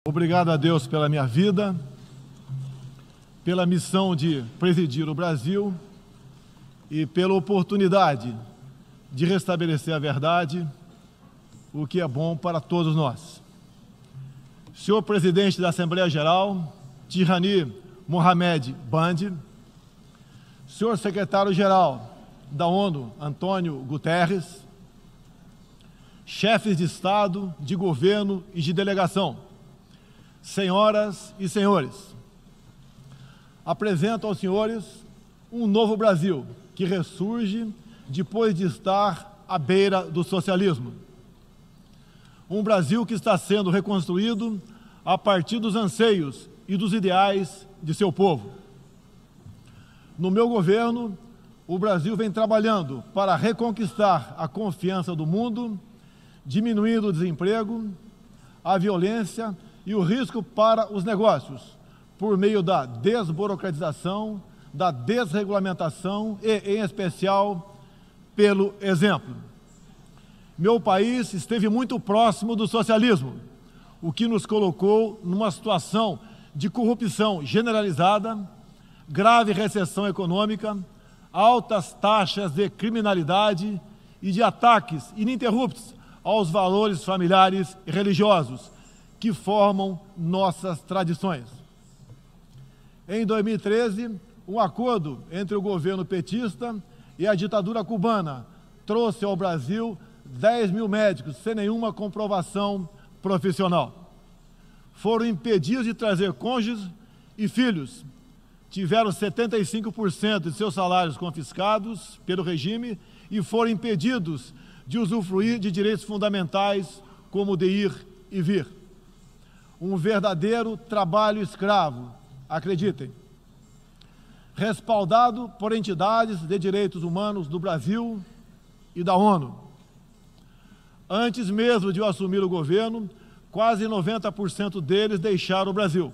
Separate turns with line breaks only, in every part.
Obrigado a Deus pela minha vida, pela missão de presidir o Brasil e pela oportunidade de restabelecer a verdade, o que é bom para todos nós. Senhor Presidente da Assembleia Geral, Tirani Mohamed Bandi, Senhor Secretário-Geral da ONU, Antônio Guterres, chefes de Estado, de governo e de delegação, senhoras e senhores, apresento aos senhores um novo Brasil que ressurge depois de estar à beira do socialismo. Um Brasil que está sendo reconstruído a partir dos anseios e dos ideais de seu povo. No meu governo, o Brasil vem trabalhando para reconquistar a confiança do mundo, diminuindo o desemprego, a violência e o risco para os negócios, por meio da desburocratização, da desregulamentação e, em especial, pelo exemplo. Meu país esteve muito próximo do socialismo, o que nos colocou numa situação de corrupção generalizada, grave recessão econômica, altas taxas de criminalidade e de ataques ininterruptos aos valores familiares e religiosos que formam nossas tradições. Em 2013, um acordo entre o governo petista e a ditadura cubana trouxe ao Brasil 10 mil médicos sem nenhuma comprovação profissional. Foram impedidos de trazer cônjuges e filhos. Tiveram 75% de seus salários confiscados pelo regime e foram impedidos de usufruir de direitos fundamentais como o de ir e vir. Um verdadeiro trabalho escravo, acreditem. Respaldado por entidades de direitos humanos do Brasil e da ONU. Antes mesmo de eu assumir o governo, quase 90% deles deixaram o Brasil,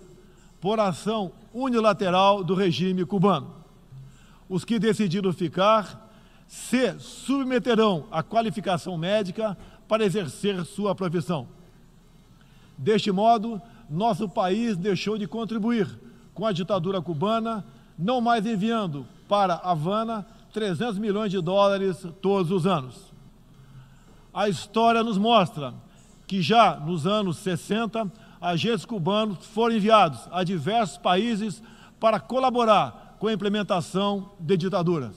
por ação unilateral do regime cubano. Os que decidiram ficar se submeterão à qualificação médica para exercer sua profissão. Deste modo, nosso país deixou de contribuir com a ditadura cubana, não mais enviando para Havana 300 milhões de dólares todos os anos. A história nos mostra que já nos anos 60, agentes cubanos foram enviados a diversos países para colaborar com a implementação de ditaduras.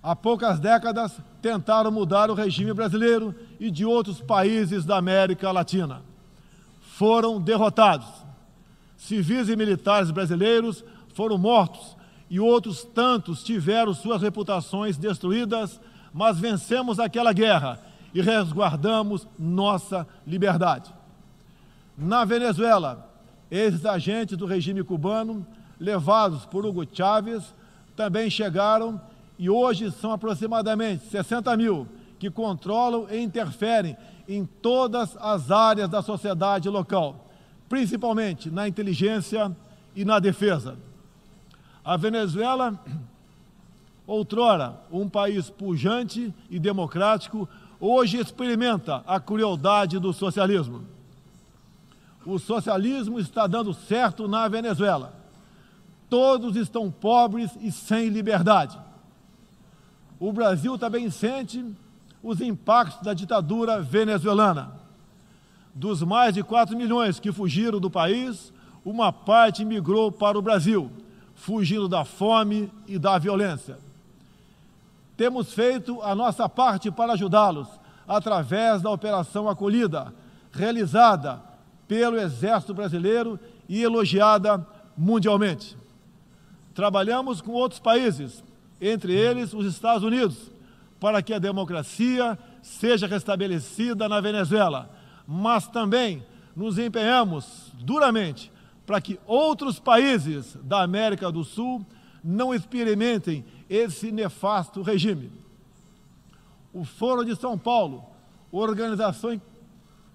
Há poucas décadas, tentaram mudar o regime brasileiro e de outros países da América Latina. Foram derrotados. Civis e militares brasileiros foram mortos e outros tantos tiveram suas reputações destruídas, mas vencemos aquela guerra e resguardamos nossa liberdade. Na Venezuela, esses agentes do regime cubano, levados por Hugo Chávez, também chegaram e hoje são aproximadamente 60 mil que controlam e interferem em todas as áreas da sociedade local, principalmente na inteligência e na defesa. A Venezuela, outrora um país pujante e democrático, hoje experimenta a crueldade do socialismo. O socialismo está dando certo na Venezuela. Todos estão pobres e sem liberdade. O Brasil também sente os impactos da ditadura venezuelana. Dos mais de 4 milhões que fugiram do país, uma parte migrou para o Brasil, fugindo da fome e da violência. Temos feito a nossa parte para ajudá-los, através da Operação Acolhida, realizada pelo Exército Brasileiro e elogiada mundialmente. Trabalhamos com outros países, entre eles os Estados Unidos, para que a democracia seja restabelecida na Venezuela, mas também nos empenhamos duramente para que outros países da América do Sul não experimentem esse nefasto regime. O Foro de São Paulo, organização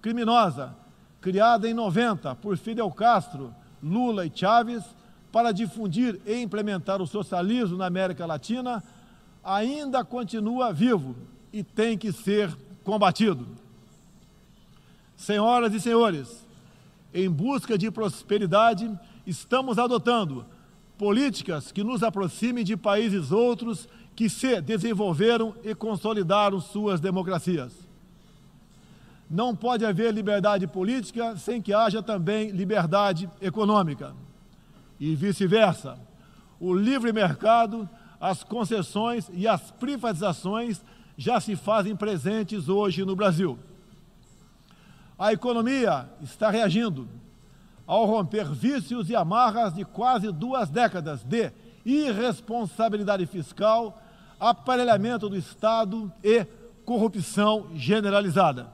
criminosa, criada em 90 por Fidel Castro, Lula e Chávez, para difundir e implementar o socialismo na América Latina, ainda continua vivo e tem que ser combatido. Senhoras e senhores, em busca de prosperidade, estamos adotando políticas que nos aproximem de países outros que se desenvolveram e consolidaram suas democracias. Não pode haver liberdade política sem que haja também liberdade econômica. E vice-versa. O livre mercado, as concessões e as privatizações já se fazem presentes hoje no Brasil. A economia está reagindo ao romper vícios e amarras de quase 2 décadas de irresponsabilidade fiscal, aparelhamento do Estado e corrupção generalizada.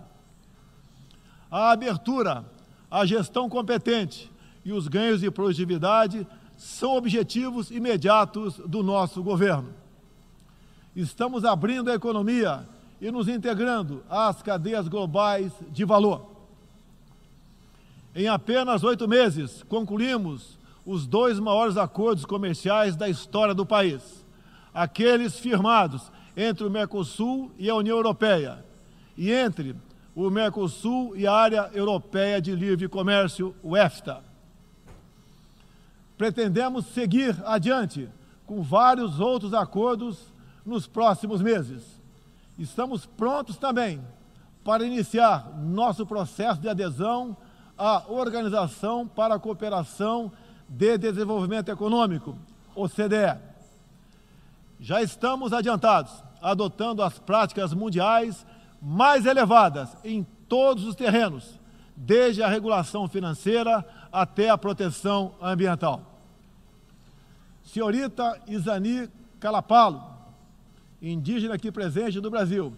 A abertura, a gestão competente e os ganhos de produtividade são objetivos imediatos do nosso governo. Estamos abrindo a economia e nos integrando às cadeias globais de valor. Em apenas 8 meses, concluímos os 2 maiores acordos comerciais da história do país, aqueles firmados entre o Mercosul e a União Europeia, e entre o Mercosul e a Área Europeia de Livre Comércio, o EFTA. Pretendemos seguir adiante com vários outros acordos nos próximos meses. Estamos prontos também para iniciar nosso processo de adesão à Organização para a Cooperação de Desenvolvimento Econômico, OCDE. Já estamos adiantados, adotando as práticas mundiais mais elevadas em todos os terrenos, desde a regulação financeira até a proteção ambiental. Senhorita Isani Calapalo, indígena aqui presente do Brasil,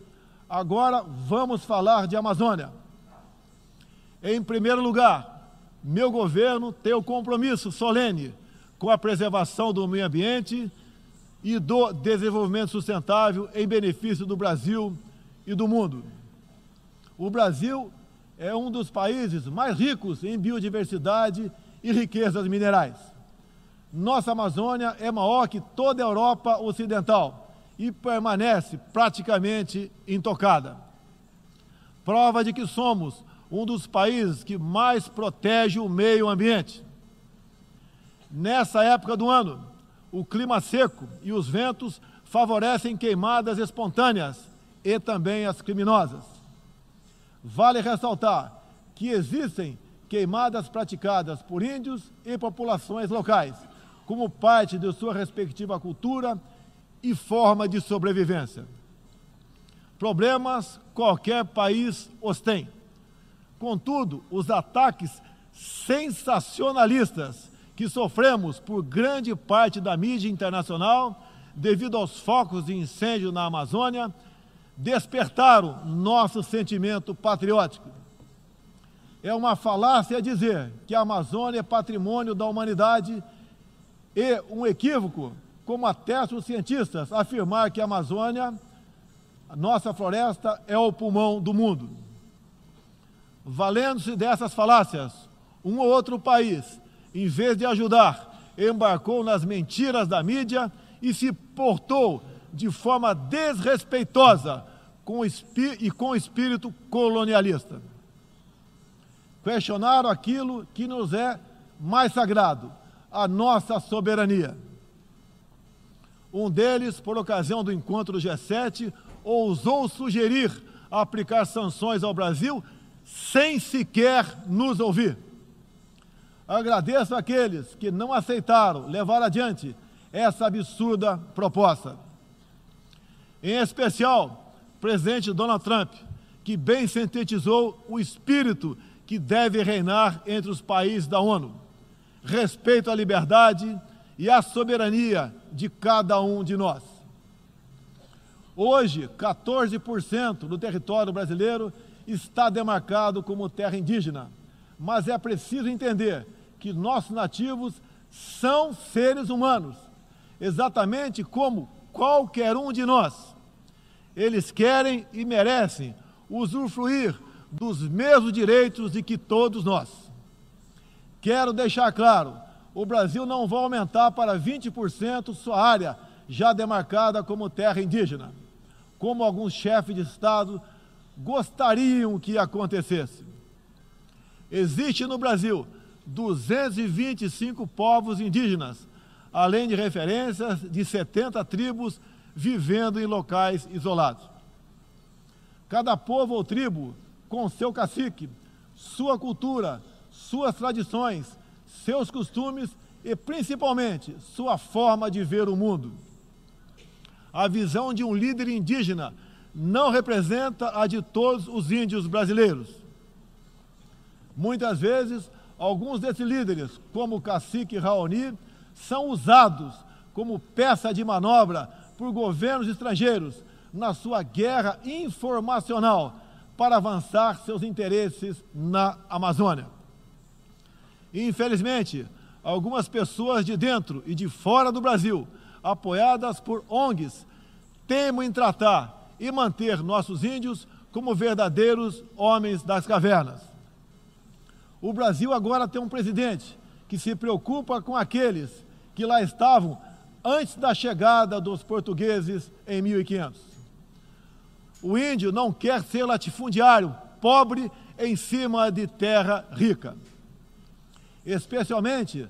agora vamos falar de Amazônia. Em primeiro lugar, meu governo tem o compromisso solene com a preservação do meio ambiente e do desenvolvimento sustentável em benefício do Brasil e do mundo. O Brasil é um dos países mais ricos em biodiversidade e riquezas minerais. Nossa Amazônia é maior que toda a Europa Ocidental e permanece praticamente intocada. Prova de que somos um dos países que mais protege o meio ambiente. Nessa época do ano, o clima seco e os ventos favorecem queimadas espontâneas e também as criminosas. Vale ressaltar que existem queimadas praticadas por índios e populações locais, como parte de sua respectiva cultura e forma de sobrevivência. Problemas qualquer país os tem. Contudo, os ataques sensacionalistas que sofremos por grande parte da mídia internacional, devido aos focos de incêndio na Amazônia, despertaram nosso sentimento patriótico. É uma falácia dizer que a Amazônia é patrimônio da humanidade e um equívoco, como atestam os cientistas, afirmar que a Amazônia, a nossa floresta, é o pulmão do mundo. Valendo-se dessas falácias, um ou outro país, em vez de ajudar, embarcou nas mentiras da mídia e se portou de forma desrespeitosa com espírito colonialista. Questionaram aquilo que nos é mais sagrado, a nossa soberania. Um deles, por ocasião do encontro do G7, ousou sugerir aplicar sanções ao Brasil sem sequer nos ouvir. Agradeço àqueles que não aceitaram levar adiante essa absurda proposta. Em especial, o presidente Donald Trump, que bem sintetizou o espírito que deve reinar entre os países da ONU: respeito à liberdade e à soberania de cada um de nós. Hoje, 14% do território brasileiro está demarcado como terra indígena, mas é preciso entender que nossos nativos são seres humanos, exatamente como qualquer um de nós. Eles querem e merecem usufruir dos mesmos direitos de que todos nós. Quero deixar claro, o Brasil não vai aumentar para 20% sua área já demarcada como terra indígena, como alguns chefes de Estado gostariam que acontecesse. Existe no Brasil 225 povos indígenas, além de referências de 70 tribos vivendo em locais isolados. Cada povo ou tribo, com seu cacique, sua cultura, suas tradições, seus costumes e, principalmente, sua forma de ver o mundo. A visão de um líder indígena não representa a de todos os índios brasileiros. Muitas vezes, alguns desses líderes, como o cacique Raoni, são usados como peça de manobra por governos estrangeiros na sua guerra informacional para avançar seus interesses na Amazônia. Infelizmente, algumas pessoas de dentro e de fora do Brasil, apoiadas por ONGs, temem em tratar e manter nossos índios como verdadeiros homens das cavernas. O Brasil agora tem um presidente que se preocupa com aqueles que lá estavam antes da chegada dos portugueses em 1500. O índio não quer ser latifundiário, pobre em cima de terra rica, especialmente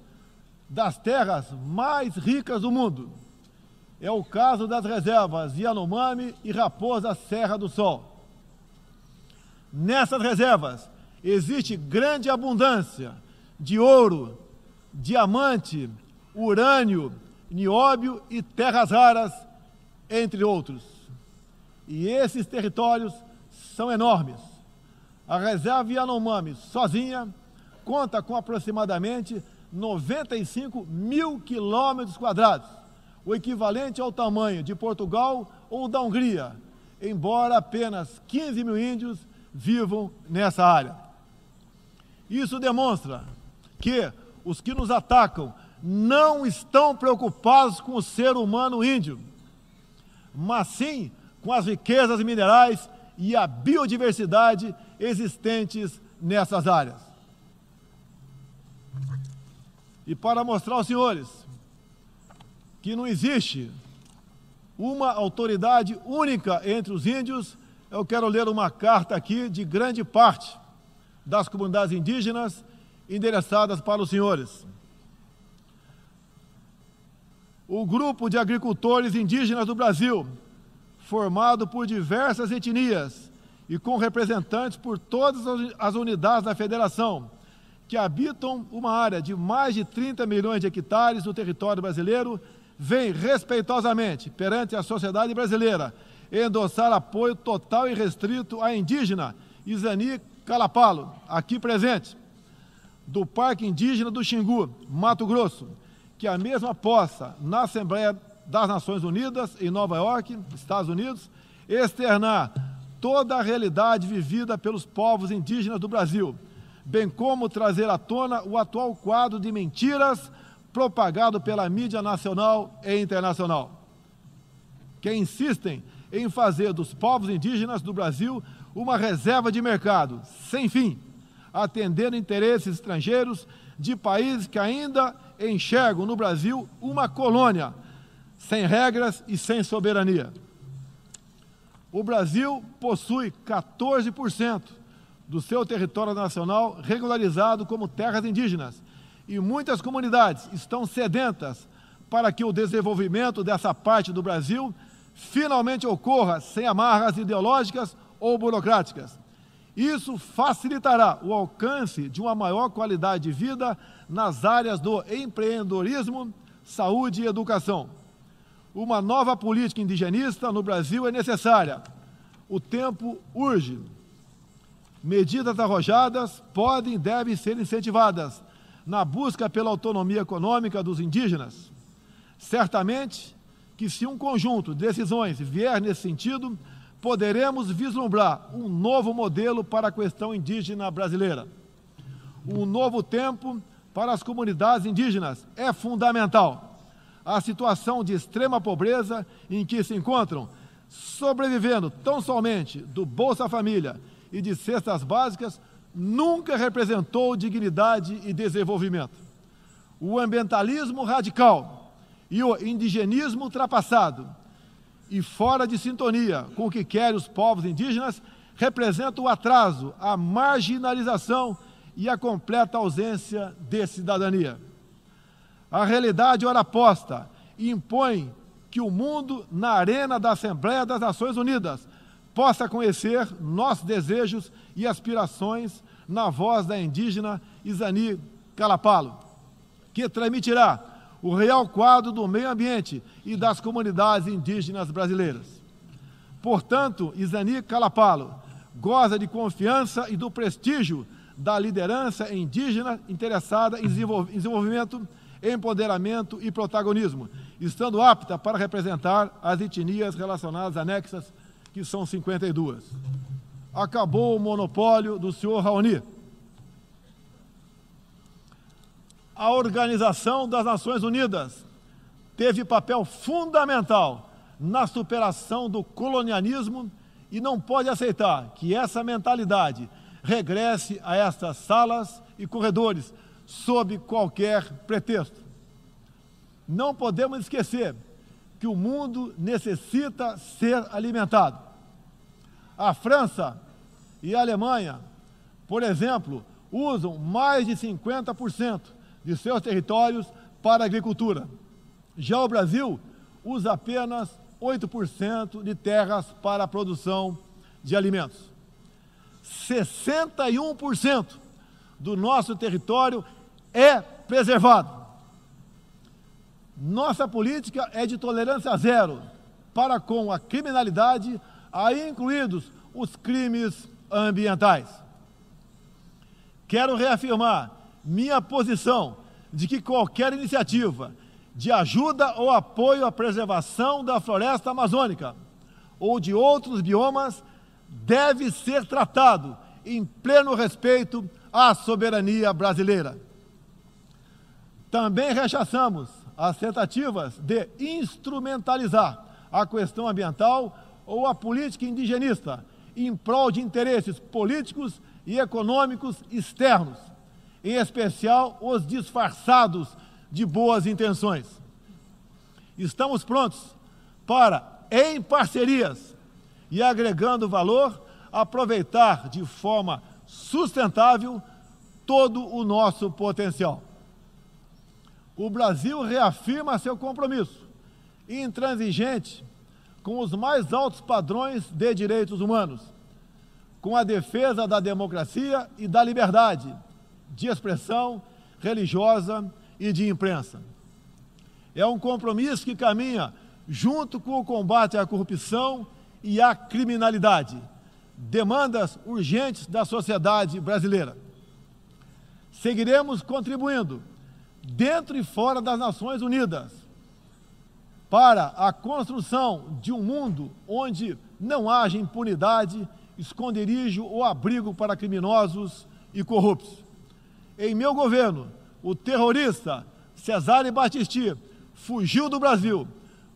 das terras mais ricas do mundo. É o caso das reservas Yanomami e Raposa Serra do Sol. Nessas reservas existe grande abundância de ouro, diamante, urânio, nióbio e terras raras, entre outros. E esses territórios são enormes. A reserva Yanomami, sozinha, conta com aproximadamente 95 mil quilômetros quadrados, o equivalente ao tamanho de Portugal ou da Hungria, embora apenas 15 mil índios vivam nessa área. Isso demonstra que os que nos atacam não estão preocupados com o ser humano índio, mas sim com as riquezas minerais e a biodiversidade existentes nessas áreas. E para mostrar aos senhores que não existe uma autoridade única entre os índios, eu quero ler uma carta aqui de grande parte das comunidades indígenas endereçadas para os senhores. O grupo de agricultores indígenas do Brasil, formado por diversas etnias e com representantes por todas as unidades da federação, que habitam uma área de mais de 30 milhões de hectares no território brasileiro, vem respeitosamente perante a sociedade brasileira endossar apoio total e restrito à indígena Izani Calapalo, aqui presente, do Parque Indígena do Xingu, Mato Grosso, que a mesma possa, na Assembleia das Nações Unidas, em Nova York, Estados Unidos, externar toda a realidade vivida pelos povos indígenas do Brasil, bem como trazer à tona o atual quadro de mentiras propagado pela mídia nacional e internacional, que insistem em fazer dos povos indígenas do Brasil uma reserva de mercado, sem fim, atendendo interesses estrangeiros de países que ainda enxergam no Brasil uma colônia, sem regras e sem soberania. O Brasil possui 14% do seu território nacional regularizado como terras indígenas, e muitas comunidades estão sedentas para que o desenvolvimento dessa parte do Brasil finalmente ocorra sem amarras ideológicas ou burocráticas. Isso facilitará o alcance de uma maior qualidade de vida nas áreas do empreendedorismo, saúde e educação. Uma nova política indigenista no Brasil é necessária. O tempo urge. Medidas arrojadas podem e devem ser incentivadas na busca pela autonomia econômica dos indígenas. Certamente que, se um conjunto de decisões vier nesse sentido, poderemos vislumbrar um novo modelo para a questão indígena brasileira. Um novo tempo para as comunidades indígenas é fundamental. A situação de extrema pobreza em que se encontram, sobrevivendo tão somente do Bolsa Família e de cestas básicas, nunca representou dignidade e desenvolvimento. O ambientalismo radical e o indigenismo ultrapassado e fora de sintonia com o que querem os povos indígenas representam o atraso, a marginalização e a completa ausência de cidadania. A realidade ora posta impõe que o mundo, na arena da Assembleia das Nações Unidas, possa conhecer nossos desejos e aspirações na voz da indígena Izani Kalapalo, que transmitirá o real quadro do meio ambiente e das comunidades indígenas brasileiras. Portanto, Izani Kalapalo goza de confiança e do prestígio da liderança indígena interessada em desenvolvimento, empoderamento e protagonismo, estando apta para representar as etnias relacionadas anexas, que são 52. Acabou o monopólio do senhor Raoni. A Organização das Nações Unidas teve papel fundamental na superação do colonialismo e não pode aceitar que essa mentalidade regresse a estas salas e corredores sob qualquer pretexto. Não podemos esquecer que o mundo necessita ser alimentado. A França e a Alemanha, por exemplo, usam mais de 50% de seus territórios para a agricultura. Já o Brasil usa apenas 8% de terras para a produção de alimentos. 61% do nosso território é preservado. Nossa política é de tolerância zero para com a criminalidade, aí incluídos os crimes ambientais. Quero reafirmar minha posição de que qualquer iniciativa de ajuda ou apoio à preservação da floresta amazônica ou de outros biomas deve ser tratado em pleno respeito à soberania brasileira. Também rechaçamos as tentativas de instrumentalizar a questão ambiental ou a política indigenista em prol de interesses políticos e econômicos externos, em especial os disfarçados de boas intenções. Estamos prontos para, em parcerias e agregando valor, aproveitar de forma sustentável todo o nosso potencial. O Brasil reafirma seu compromisso intransigente com os mais altos padrões de direitos humanos, com a defesa da democracia e da liberdade de expressão religiosa e de imprensa. É um compromisso que caminha junto com o combate à corrupção e à criminalidade, demandas urgentes da sociedade brasileira. Seguiremos contribuindo, dentro e fora das Nações Unidas, para a construção de um mundo onde não haja impunidade, esconderijo ou abrigo para criminosos e corruptos. Em meu governo, o terrorista Cesare Battisti fugiu do Brasil,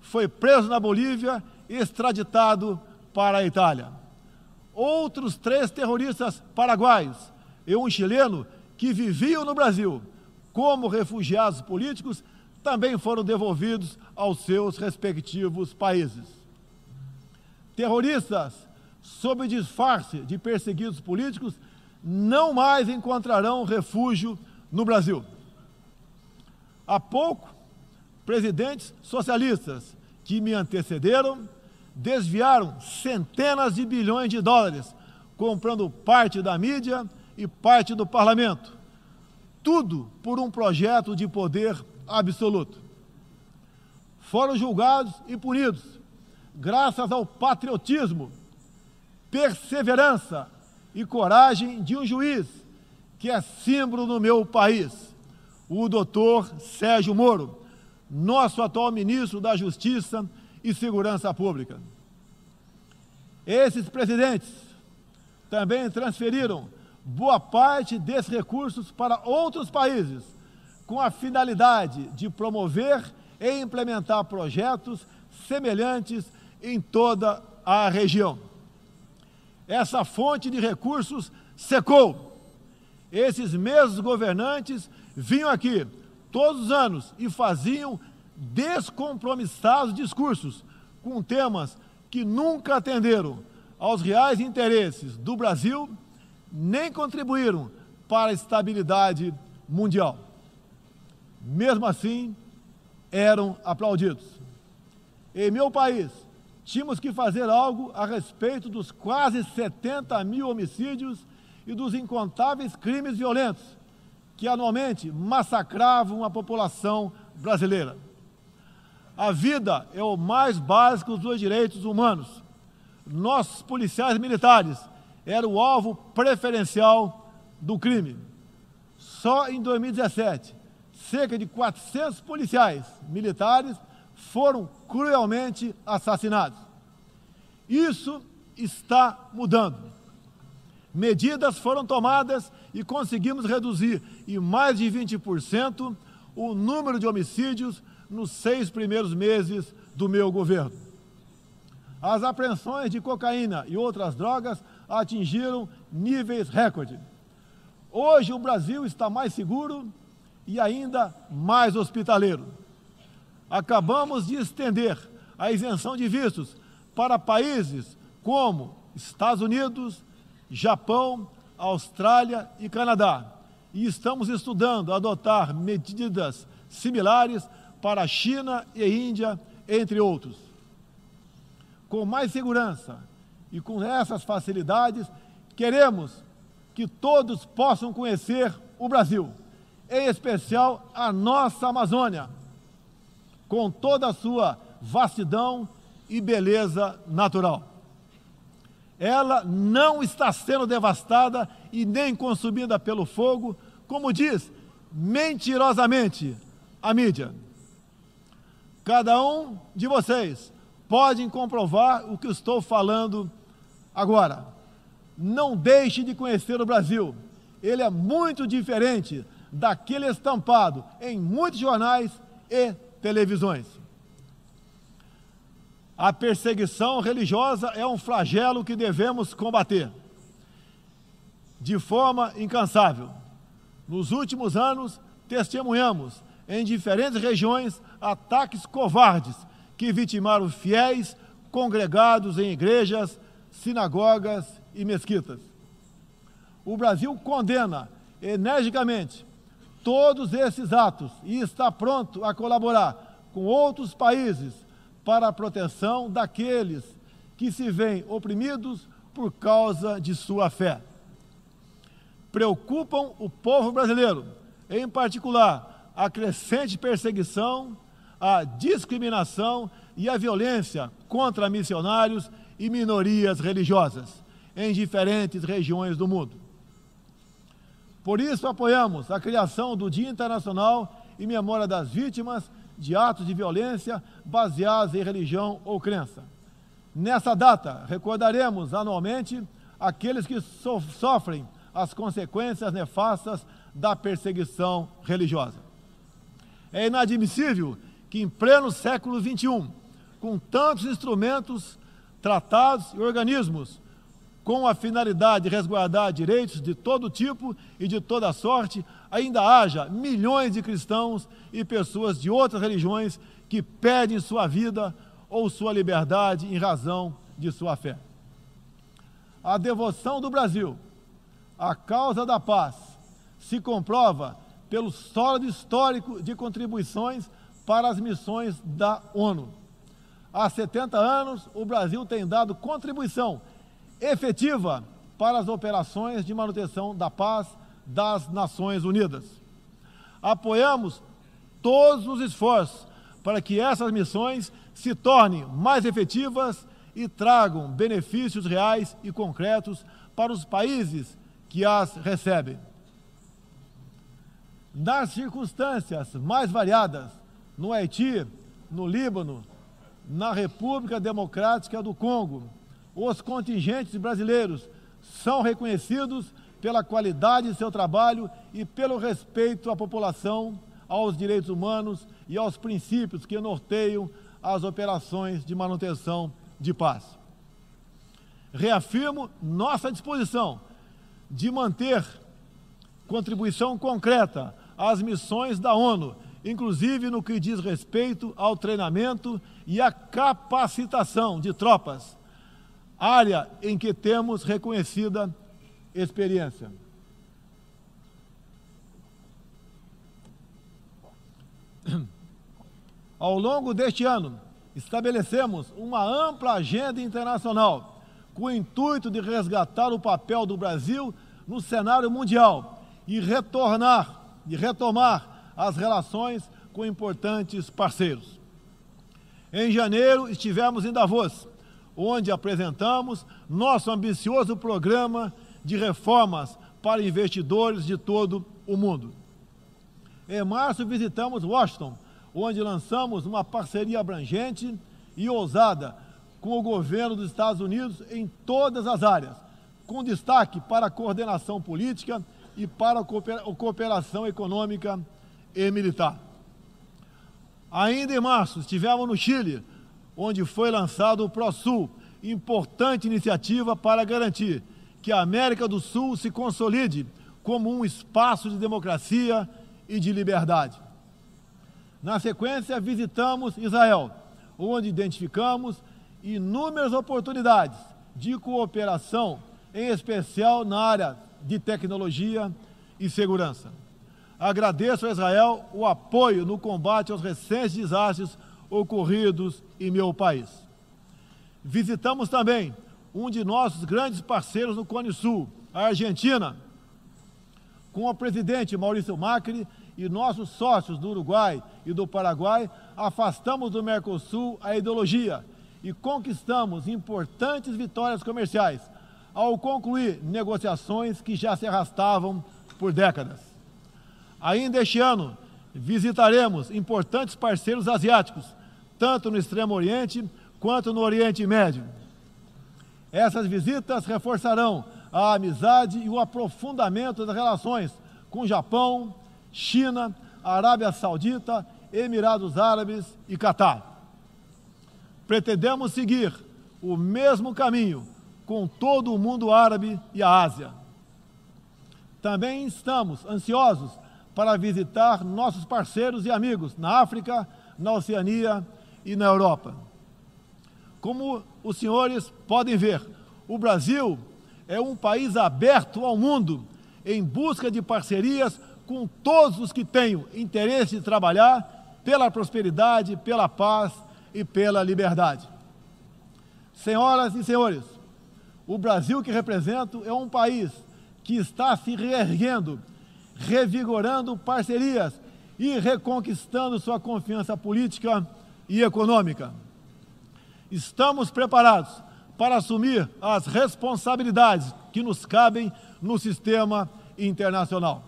foi preso na Bolívia e extraditado para a Itália. Outros 3 terroristas paraguaios e um chileno que viviam no Brasil como refugiados políticos também foram devolvidos aos seus respectivos países. Terroristas, sob disfarce de perseguidos políticos, não mais encontrarão refúgio no Brasil. Há pouco, presidentes socialistas que me antecederam desviaram centenas de bilhões de dólares, comprando parte da mídia e parte do parlamento. Tudo por um projeto de poder absoluto. Foram julgados e punidos, graças ao patriotismo, perseverança e coragem de um juiz que é símbolo no meu país, o doutor Sérgio Moro, nosso atual ministro da Justiça e Segurança Pública. Esses presidentes também transferiram boa parte desses recursos para outros países, com a finalidade de promover e implementar projetos semelhantes em toda a região. Essa fonte de recursos secou. Esses mesmos governantes vinham aqui todos os anos e faziam descompromissados discursos com temas que nunca atenderam aos reais interesses do Brasil, nem contribuíram para a estabilidade mundial. Mesmo assim, eram aplaudidos. Em meu país, tínhamos que fazer algo a respeito dos quase 70 mil homicídios e dos incontáveis crimes violentos que anualmente massacravam a população brasileira. A vida é o mais básico dos direitos humanos. Nossos policiais militares eram o alvo preferencial do crime. Só em 2017, cerca de 400 policiais militares foram cruelmente assassinados. Isso está mudando. Medidas foram tomadas e conseguimos reduzir em mais de 20% o número de homicídios nos 6 primeiros meses do meu governo. As apreensões de cocaína e outras drogas atingiram níveis recorde. Hoje o Brasil está mais seguro e ainda mais hospitaleiro. Acabamos de estender a isenção de vistos para países como Estados Unidos, Japão, Austrália e Canadá. E estamos estudando adotar medidas similares para a China e Índia, entre outros. Com mais segurança e com essas facilidades, queremos que todos possam conhecer o Brasil, em especial a nossa Amazônia, com toda a sua vastidão e beleza natural. Ela não está sendo devastada e nem consumida pelo fogo, como diz mentirosamente a mídia. Cada um de vocês pode comprovar o que estou falando agora. Não deixe de conhecer o Brasil. Ele é muito diferente daquele estampado em muitos jornais e televisões. A perseguição religiosa é um flagelo que devemos combater de forma incansável. Nos últimos anos, testemunhamos em diferentes regiões ataques covardes que vitimaram fiéis congregados em igrejas, sinagogas e mesquitas. O Brasil condena energicamente todos esses atos e está pronto a colaborar com outros países para a proteção daqueles que se veem oprimidos por causa de sua fé. Preocupam o povo brasileiro, em particular, a crescente perseguição, a discriminação e a violência contra missionários e minorias religiosas em diferentes regiões do mundo. Por isso, apoiamos a criação do Dia Internacional em memória das vítimas de atos de violência baseados em religião ou crença. Nessa data, recordaremos anualmente aqueles que sofrem as consequências nefastas da perseguição religiosa. É inadmissível que, em pleno século XXI, com tantos instrumentos, tratados e organismos com a finalidade de resguardar direitos de todo tipo e de toda sorte, ainda haja milhões de cristãos e pessoas de outras religiões que perdem sua vida ou sua liberdade em razão de sua fé. A devoção do Brasil à causa da paz se comprova pelo sólido histórico de contribuições para as missões da ONU. Há 70 anos, o Brasil tem dado contribuição efetiva para as operações de manutenção da paz das Nações Unidas. Apoiamos todos os esforços para que essas missões se tornem mais efetivas e tragam benefícios reais e concretos para os países que as recebem. Nas circunstâncias mais variadas, no Haiti, no Líbano, na República Democrática do Congo, os contingentes brasileiros são reconhecidos pela qualidade de seu trabalho e pelo respeito à população, aos direitos humanos e aos princípios que norteiam as operações de manutenção de paz. Reafirmo nossa disposição de manter contribuição concreta às missões da ONU, inclusive no que diz respeito ao treinamento e à capacitação de tropas, área em que temos reconhecida experiência. Ao longo deste ano, estabelecemos uma ampla agenda internacional com o intuito de resgatar o papel do Brasil no cenário mundial e retomar as relações com importantes parceiros. Em janeiro, estivemos em Davos, onde apresentamos nosso ambicioso programa de reformas para investidores de todo o mundo. Em março, visitamos Washington, onde lançamos uma parceria abrangente e ousada com o governo dos Estados Unidos em todas as áreas, com destaque para a coordenação política e para a cooperação econômica e militar. Ainda em março, estivemos no Chile, onde foi lançado o ProSul, importante iniciativa para garantir que a América do Sul se consolide como um espaço de democracia e de liberdade. Na sequência, visitamos Israel, onde identificamos inúmeras oportunidades de cooperação, em especial na área de tecnologia e segurança. Agradeço a Israel o apoio no combate aos recentes desastres ocorridos em meu país. Visitamos também um de nossos grandes parceiros no Cone Sul, a Argentina, com o presidente Maurício Macri e nossos sócios do Uruguai e do Paraguai, afastamos do Mercosul a ideologia e conquistamos importantes vitórias comerciais, ao concluir negociações que já se arrastavam por décadas. Ainda este ano, visitaremos importantes parceiros asiáticos, tanto no Extremo Oriente quanto no Oriente Médio. Essas visitas reforçarão a amizade e o aprofundamento das relações com Japão, China, Arábia Saudita, Emirados Árabes e Catar. Pretendemos seguir o mesmo caminho com todo o mundo árabe e a Ásia. Também estamos ansiosos para visitar nossos parceiros e amigos na África, na Oceania e na Europa. Como os senhores podem ver, o Brasil é um país aberto ao mundo em busca de parcerias com todos os que tenham interesse de trabalhar pela prosperidade, pela paz e pela liberdade. Senhoras e senhores, o Brasil que represento é um país que está se reerguendo, revigorando parcerias e reconquistando sua confiança política e econômica. Estamos preparados para assumir as responsabilidades que nos cabem no sistema internacional.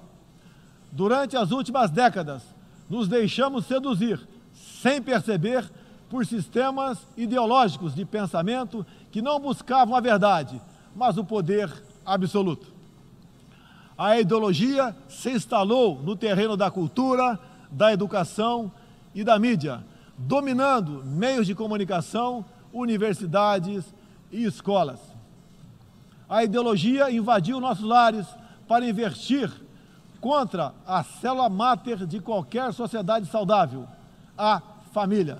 Durante as últimas décadas, nos deixamos seduzir, sem perceber, por sistemas ideológicos de pensamento que não buscavam a verdade, mas o poder absoluto. A ideologia se instalou no terreno da cultura, da educação e da mídia, dominando meios de comunicação, universidades e escolas. A ideologia invadiu nossos lares para investir contra a célula máter de qualquer sociedade saudável, a família.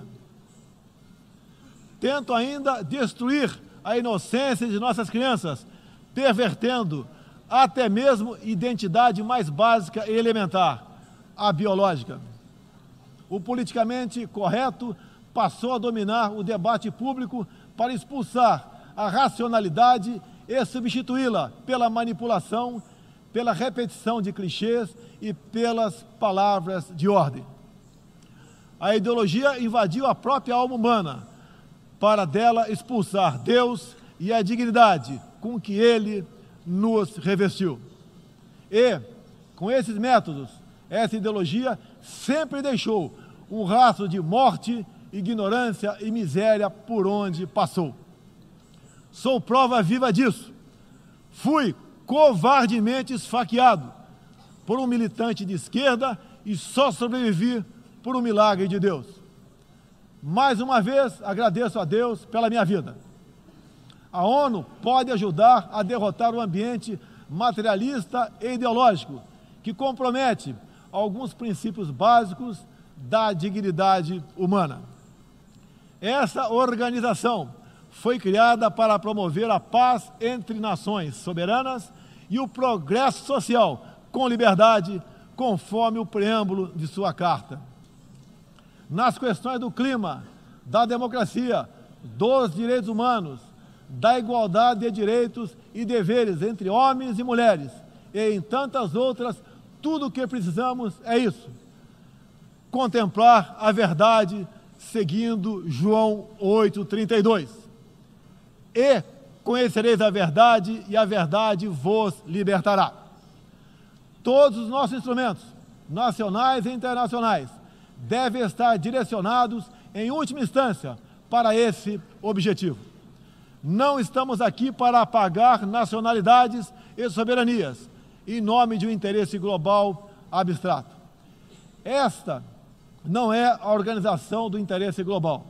Tento ainda destruir a inocência de nossas crianças, pervertendo até mesmo identidade mais básica e elementar, a biológica. O politicamente correto passou a dominar o debate público para expulsar a racionalidade e substituí-la pela manipulação, pela repetição de clichês e pelas palavras de ordem. A ideologia invadiu a própria alma humana, para dela expulsar Deus e a dignidade com que Ele nos revestiu. E, com esses métodos, essa ideologia sempre deixou um rastro de morte, ignorância e miséria por onde passou. Sou prova viva disso. Fui covardemente esfaqueado por um militante de esquerda e só sobrevivi por um milagre de Deus. Mais uma vez, agradeço a Deus pela minha vida. A ONU pode ajudar a derrotar o ambiente materialista e ideológico que compromete alguns princípios básicos da dignidade humana. Essa organização foi criada para promover a paz entre nações soberanas e o progresso social com liberdade, conforme o preâmbulo de sua carta. nas questões do clima, da democracia, dos direitos humanos, da igualdade de direitos e deveres entre homens e mulheres, e em tantas outras, tudo o que precisamos é isso: contemplar a verdade seguindo João 8,32. E conhecereis a verdade, e a verdade vos libertará. Todos os nossos instrumentos, nacionais e internacionais, devem estar direcionados, em última instância, para esse objetivo. Não estamos aqui para apagar nacionalidades e soberanias, em nome de um interesse global abstrato. Esta não é a organização do interesse global,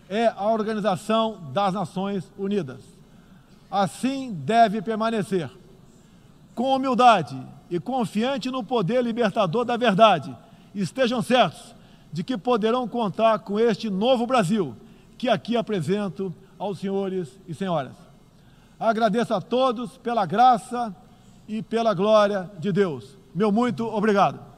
é a Organização das Nações Unidas. Assim deve permanecer, com humildade e confiante no poder libertador da verdade. Estejam certos de que poderão contar com este novo Brasil, que aqui apresento aos senhores e senhoras. Agradeço a todos pela graça e pela glória de Deus. Meu muito obrigado.